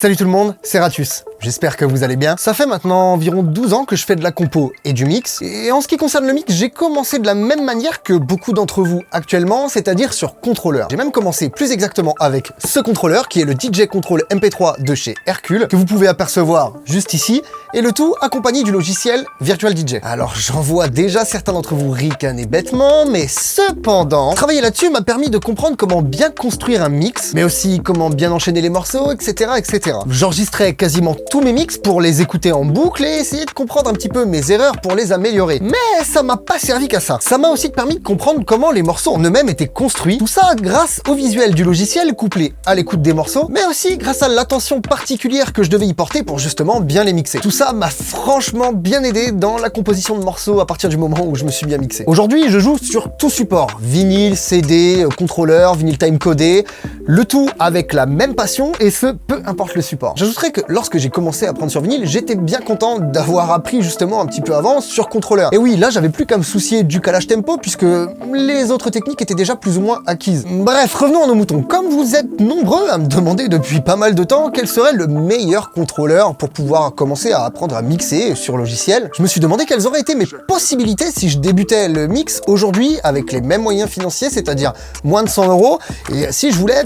Salut tout le monde, c'est Ratus. J'espère que vous allez bien. Ça fait maintenant environ 12 ans que je fais de la compo et du mix. Et en ce qui concerne le mix, j'ai commencé de la même manière que beaucoup d'entre vous actuellement, c'est-à-dire sur contrôleur. J'ai même commencé plus exactement avec ce contrôleur qui est le DJ Control MP3 de chez Hercule, que vous pouvez apercevoir juste ici, et le tout accompagné du logiciel Virtual DJ. Alors j'en vois déjà certains d'entre vous ricaner bêtement, mais cependant, travailler là-dessus m'a permis de comprendre comment bien construire un mix, mais aussi comment bien enchaîner les morceaux, etc., etc. J'enregistrais quasiment tous mes mix pour les écouter en boucle et essayer de comprendre un petit peu mes erreurs pour les améliorer. Mais ça m'a pas servi qu'à ça. Ça m'a aussi permis de comprendre comment les morceaux en eux-mêmes étaient construits. Tout ça grâce au visuel du logiciel couplé à l'écoute des morceaux, mais aussi grâce à l'attention particulière que je devais y porter pour justement bien les mixer. Tout ça m'a franchement bien aidé dans la composition de morceaux à partir du moment où je me suis bien mixé. Aujourd'hui, je joue sur tout support. Vinyle, CD, contrôleur, vinyle timecodé, le tout avec la même passion et ce, peu importe le support. J'ajouterais que lorsque j'ai commencé à apprendre sur vinyle, j'étais bien content d'avoir appris justement un petit peu avant sur contrôleur. Et oui, là j'avais plus qu'à me soucier du calage tempo puisque les autres techniques étaient déjà plus ou moins acquises. Bref, revenons à nos moutons. Comme vous êtes nombreux à me demander depuis pas mal de temps quel serait le meilleur contrôleur pour pouvoir commencer à apprendre à mixer sur logiciel, je me suis demandé quelles auraient été mes possibilités si je débutais le mix aujourd'hui avec les mêmes moyens financiers, c'est-à-dire moins de 100 € et si je voulais,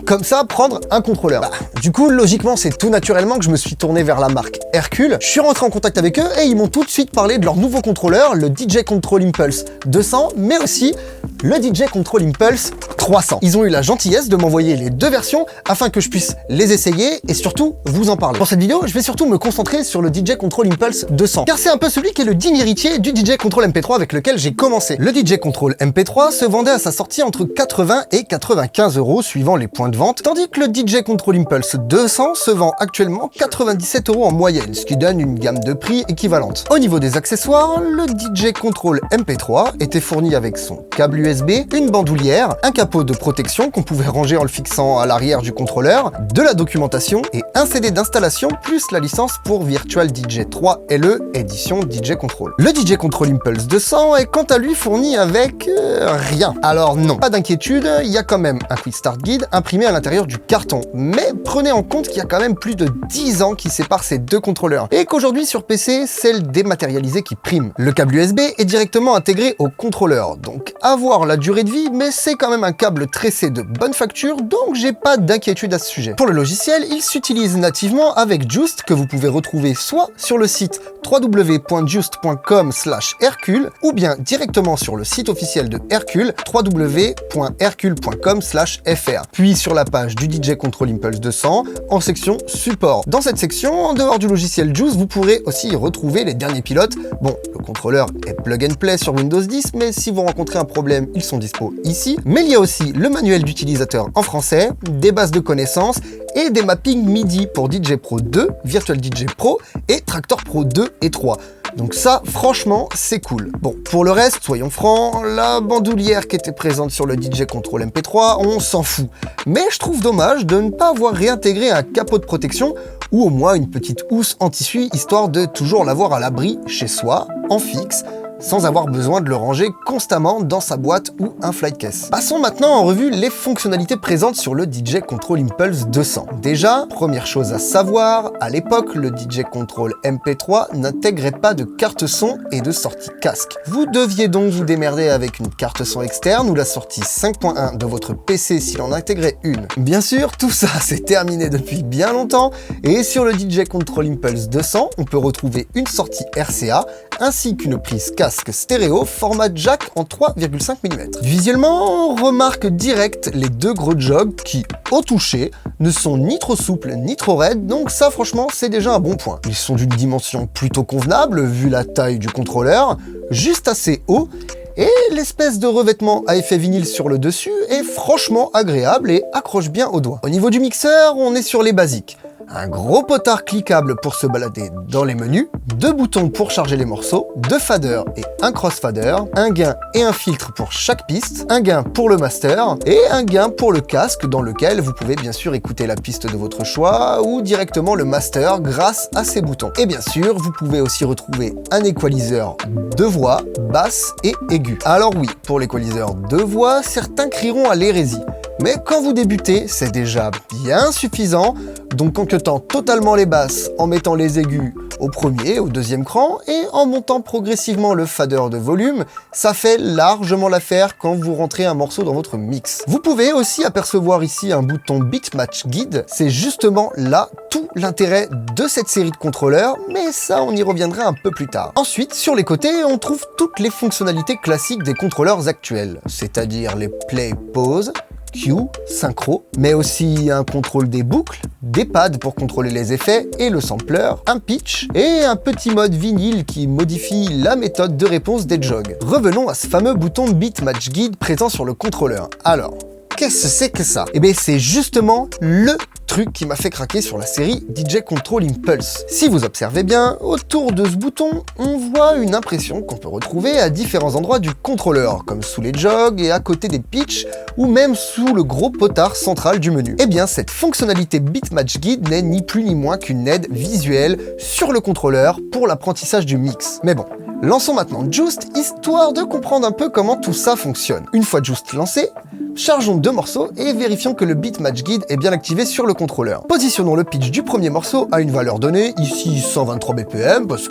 comme ça, prendre un contrôleur. Du coup, logiquement, c'est tout naturellement que je me suis tourné vers la marque Hercule. Je suis rentré en contact avec eux et ils m'ont tout de suite parlé de leur nouveau contrôleur, le DJ Control Impulse 200, mais aussi le DJ Control Impulse 300. Ils ont eu la gentillesse de m'envoyer les deux versions afin que je puisse les essayer et surtout vous en parler. Pour cette vidéo, je vais surtout me concentrer sur le DJ Control Impulse 200, car c'est un peu celui qui est le digne héritier du DJ Control MP3 avec lequel j'ai commencé. Le DJ Control MP3 se vendait à sa sortie entre 80 et 95 € suivant les points de vente, tandis que le DJ Control Impulse 200 se vend actuellement 97 € en moyenne, ce qui donne une gamme de prix équivalente. Au niveau des accessoires, le DJ Control MP3 était fourni avec son câble USB, une bandoulière, un capot de protection qu'on pouvait ranger en le fixant à l'arrière du contrôleur, de la documentation et un CD d'installation plus la licence pour Virtual DJ 3 LE édition DJ Control. Le DJ Control Impulse 200 est quant à lui fourni avec rien. Alors non, pas d'inquiétude, il y a quand même un Quick Start Guide imprimé à l'intérieur du carton, mais prenez en compte qu'il y a quand même plus de 10 ans qui séparent ces deux contrôleurs et qu'aujourd'hui sur PC, c'est le dématérialisé qui prime. Le câble USB est directement intégré au contrôleur, donc avoir la durée de vie, mais c'est quand même un câble tressé de bonne facture, donc j'ai pas d'inquiétude à ce sujet. Pour le logiciel, il s'utilise nativement avec Just, que vous pouvez retrouver soit sur le site www.just.com/hercule ou bien directement sur le site officiel de Hercule, www.hercule.com/fr, puis sur la page du DJ Control Impulse 200 en section support. Dans cette section, en dehors du logiciel Just, vous pourrez aussi y retrouver les derniers pilotes. Bon, le contrôleur est plug and play sur Windows 10, mais si vous rencontrez un problème, ils sont dispo ici. Mais il y a aussi le manuel d'utilisateur en français, des bases de connaissances et des mappings MIDI pour DJ Pro 2, Virtual DJ Pro et Tractor Pro 2 et 3. Donc ça, franchement, c'est cool. Bon, pour le reste, soyons francs, la bandoulière qui était présente sur le DJ Control MP3, on s'en fout. Mais je trouve dommage de ne pas avoir réintégré un capot de protection ou au moins une petite housse en tissu, histoire de toujours l'avoir à l'abri chez soi, en fixe, sans avoir besoin de le ranger constamment dans sa boîte ou un flight case. Passons maintenant en revue les fonctionnalités présentes sur le DJ Control Impulse 200. Déjà, première chose à savoir, à l'époque, le DJ Control MP3 n'intégrait pas de carte son et de sortie casque. Vous deviez donc vous démerder avec une carte son externe ou la sortie 5.1 de votre PC s'il en intégrait une. Bien sûr, tout ça c'est terminé depuis bien longtemps et sur le DJ Control Impulse 200, on peut retrouver une sortie RCA ainsi qu'une prise casque stéréo format jack en 3,5 mm. Visuellement, on remarque direct les deux gros jogs qui, au toucher, ne sont ni trop souples ni trop raides, donc ça franchement c'est déjà un bon point. Ils sont d'une dimension plutôt convenable vu la taille du contrôleur, juste assez haut, et l'espèce de revêtement à effet vinyle sur le dessus est franchement agréable et accroche bien au doigt. Au niveau du mixeur, on est sur les basiques. Un gros potard cliquable pour se balader dans les menus, deux boutons pour charger les morceaux, deux faders et un crossfader, un gain et un filtre pour chaque piste, un gain pour le master et un gain pour le casque dans lequel vous pouvez bien sûr écouter la piste de votre choix ou directement le master grâce à ces boutons. Et bien sûr, vous pouvez aussi retrouver un équaliseur de voix, basse et aiguë. Alors oui, pour l'équaliseur de voix, certains crieront à l'hérésie. Mais quand vous débutez, c'est déjà bien suffisant, donc en cutant totalement les basses, en mettant les aigus au premier, au deuxième cran, et en montant progressivement le fader de volume, ça fait largement l'affaire quand vous rentrez un morceau dans votre mix. Vous pouvez aussi apercevoir ici un bouton Beat Match Guide, c'est justement là tout l'intérêt de cette série de contrôleurs, mais ça on y reviendra un peu plus tard. Ensuite, sur les côtés, on trouve toutes les fonctionnalités classiques des contrôleurs actuels, c'est-à-dire les play, pause, Q, synchro, mais aussi un contrôle des boucles, des pads pour contrôler les effets et le sampler, un pitch et un petit mode vinyle qui modifie la méthode de réponse des jogs. Revenons à ce fameux bouton Beat Match Guide présent sur le contrôleur. Alors, qu'est-ce que c'est que ça? Eh bien, c'est justement le truc qui m'a fait craquer sur la série DJ Control Impulse. Si vous observez bien, autour de ce bouton, on voit une impression qu'on peut retrouver à différents endroits du contrôleur, comme sous les jogs et à côté des pitchs, ou même sous le gros potard central du menu. Eh bien, cette fonctionnalité Beat Match Guide n'est ni plus ni moins qu'une aide visuelle sur le contrôleur pour l'apprentissage du mix. Mais bon, lançons maintenant Joost, histoire de comprendre un peu comment tout ça fonctionne. Une fois Joost lancé, chargeons 2 morceaux et vérifions que le Beat Match Guide est bien activé sur le contrôleur. Positionnons le pitch du premier morceau à une valeur donnée, ici 123 BPM, parce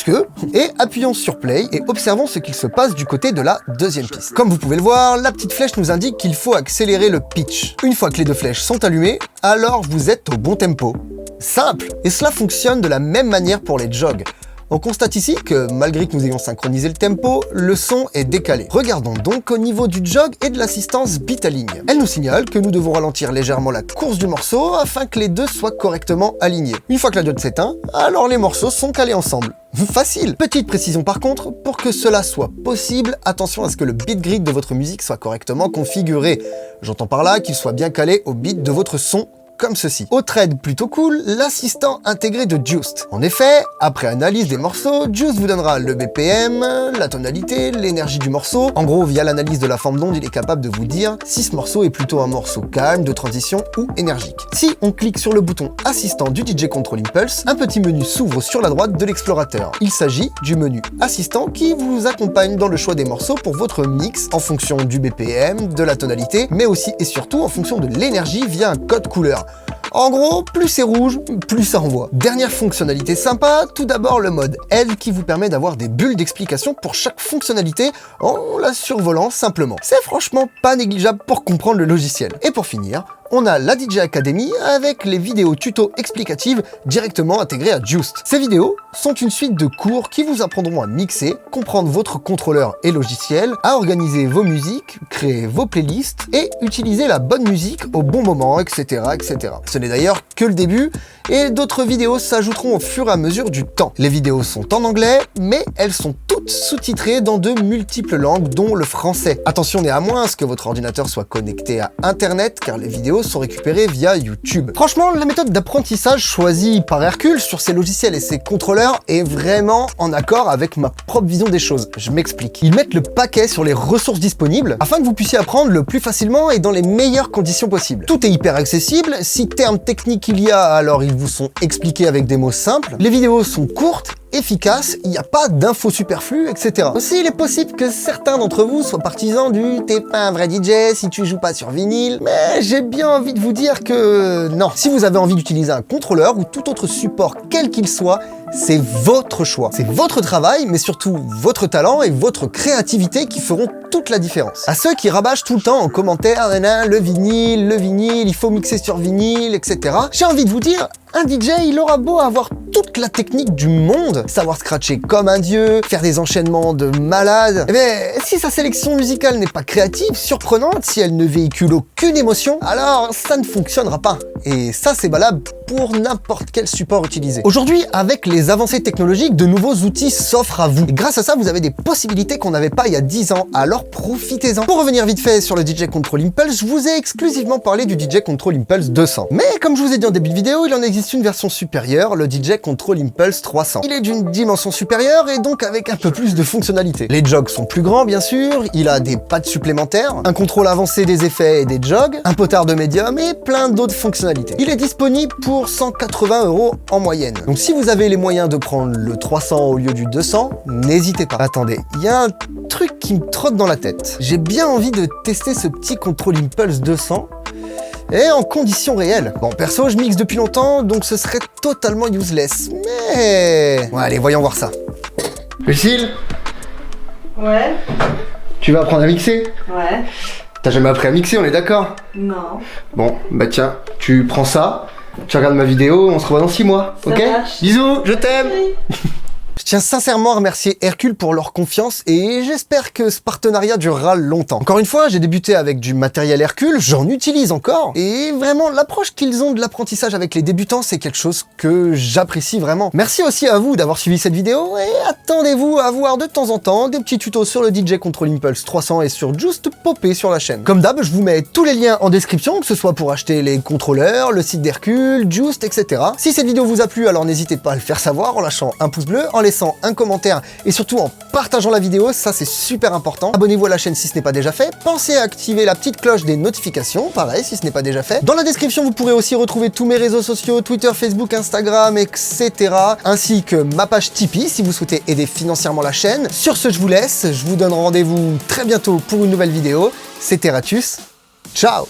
que... et appuyons sur play et observons ce qu'il se passe du côté de la deuxième piste. Comme vous pouvez le voir, la petite flèche nous indique qu'il faut accélérer le pitch. Une fois que les 2 flèches sont allumées, alors vous êtes au bon tempo. Simple! Et cela fonctionne de la même manière pour les jogs. On constate ici que, malgré que nous ayons synchronisé le tempo, le son est décalé. Regardons donc au niveau du jog et de l'assistance beat align. Elle nous signale que nous devons ralentir légèrement la course du morceau afin que les deux soient correctement alignés. Une fois que la diode s'éteint, alors les morceaux sont calés ensemble. Facile! Petite précision par contre, pour que cela soit possible, attention à ce que le beat grid de votre musique soit correctement configuré. J'entends par là qu'il soit bien calé au beat de votre son, comme ceci. Autre aide plutôt cool, l'assistant intégré de Joost. En effet, après analyse des morceaux, Joost vous donnera le BPM, la tonalité, l'énergie du morceau. En gros, via l'analyse de la forme d'onde, il est capable de vous dire si ce morceau est plutôt un morceau calme, de transition ou énergique. Si on clique sur le bouton assistant du DJ Control Impulse, un petit menu s'ouvre sur la droite de l'explorateur. Il s'agit du menu assistant qui vous accompagne dans le choix des morceaux pour votre mix en fonction du BPM, de la tonalité, mais aussi et surtout en fonction de l'énergie via un code couleur. En gros, plus c'est rouge, plus ça envoie. Dernière fonctionnalité sympa, tout d'abord le mode aide qui vous permet d'avoir des bulles d'explication pour chaque fonctionnalité en la survolant simplement. C'est franchement pas négligeable pour comprendre le logiciel. Et pour finir, on a la DJ Academy avec les vidéos tuto explicatives directement intégrées à Joost. Ces vidéos sont une suite de cours qui vous apprendront à mixer, comprendre votre contrôleur et logiciel, à organiser vos musiques, créer vos playlists et utiliser la bonne musique au bon moment, etc. etc. Ce n'est d'ailleurs que le début et d'autres vidéos s'ajouteront au fur et à mesure du temps. Les vidéos sont en anglais, mais elles sont toutes sous-titrées dans de multiples langues, dont le français. Attention néanmoins à ce que votre ordinateur soit connecté à Internet, car les vidéos sont récupérées via YouTube. Franchement, la méthode d'apprentissage choisie par Hercule sur ses logiciels et ses contrôleurs est vraiment en accord avec ma propre vision des choses. Je m'explique. Ils mettent le paquet sur les ressources disponibles afin que vous puissiez apprendre le plus facilement et dans les meilleures conditions possibles. Tout est hyper accessible. Si termes techniques il y a, alors ils vous sont expliqués avec des mots simples. Les vidéos sont courtes, efficaces, il n'y a pas d'infos superflues, etc. Aussi, il est possible que certains d'entre vous soient partisans du « t'es pas un vrai DJ si tu joues pas sur vinyle », mais j'ai bien envie de vous dire que non. Si vous avez envie d'utiliser un contrôleur ou tout autre support quel qu'il soit, c'est votre choix. C'est votre travail, mais surtout votre talent et votre créativité qui feront toute la différence. À ceux qui rabâchent tout le temps en commentaire « le vinyle, il faut mixer sur vinyle, etc. » J'ai envie de vous dire, un DJ, il aura beau avoir toute la technique du monde, savoir scratcher comme un dieu, faire des enchaînements de malades, mais si sa sélection musicale n'est pas créative, surprenante, si elle ne véhicule aucune émotion, alors ça ne fonctionnera pas. Et ça, c'est valable pour n'importe quel support utilisé. Aujourd'hui, avec les avancées technologiques, de nouveaux outils s'offrent à vous. Et grâce à ça, vous avez des possibilités qu'on n'avait pas il y a 10 ans, alors profitez-en. Pour revenir vite fait sur le DJ Control Impulse, je vous ai exclusivement parlé du DJ Control Impulse 200. Mais comme je vous ai dit en début de vidéo, il en existe une version supérieure, le DJ Control Impulse 300. Il est d'une dimension supérieure et donc avec un peu plus de fonctionnalités. Les jogs sont plus grands, bien sûr, il a des pads supplémentaires, un contrôle avancé des effets et des jogs, un potard de médium et plein d'autres fonctionnalités. Il est disponible pour 180 € en moyenne. Donc si vous avez les moyens de prendre le 300 au lieu du 200, n'hésitez pas. Attendez, il y a un truc qui me trotte dans la tête. J'ai bien envie de tester ce petit Control Impulse 200 et en conditions réelles. Bon, perso, je mixe depuis longtemps, donc ce serait totalement useless, mais... Bon, allez, voyons voir ça. Lucille? Ouais. Tu vas apprendre à mixer? Ouais. T'as jamais appris à mixer, on est d'accord? Non. Bon, bah tiens, tu prends ça, tu regardes ma vidéo, on se revoit dans 6 mois, Ça ok? marche. Bisous, je t'aime! Oui. Je tiens sincèrement à remercier Hercule pour leur confiance et j'espère que ce partenariat durera longtemps. Encore une fois, j'ai débuté avec du matériel Hercule, j'en utilise encore. Et vraiment, l'approche qu'ils ont de l'apprentissage avec les débutants, c'est quelque chose que j'apprécie vraiment. Merci aussi à vous d'avoir suivi cette vidéo et attendez-vous à voir de temps en temps des petits tutos sur le DJ Control Impulse 300 et sur Just Popper sur la chaîne. Comme d'hab, je vous mets tous les liens en description, que ce soit pour acheter les contrôleurs, le site d'Hercule, Just, etc. Si cette vidéo vous a plu, alors n'hésitez pas à le faire savoir en lâchant un pouce bleu, en laissant un commentaire et surtout en partageant la vidéo, ça c'est super important. Abonnez-vous à la chaîne si ce n'est pas déjà fait, pensez à activer la petite cloche des notifications, pareil si ce n'est pas déjà fait. Dans la description, vous pourrez aussi retrouver tous mes réseaux sociaux, Twitter, Facebook, Instagram, etc. ainsi que ma page Tipeee si vous souhaitez aider financièrement la chaîne. Sur ce, je vous laisse, je vous donne rendez-vous très bientôt pour une nouvelle vidéo. C'était Ratus, ciao!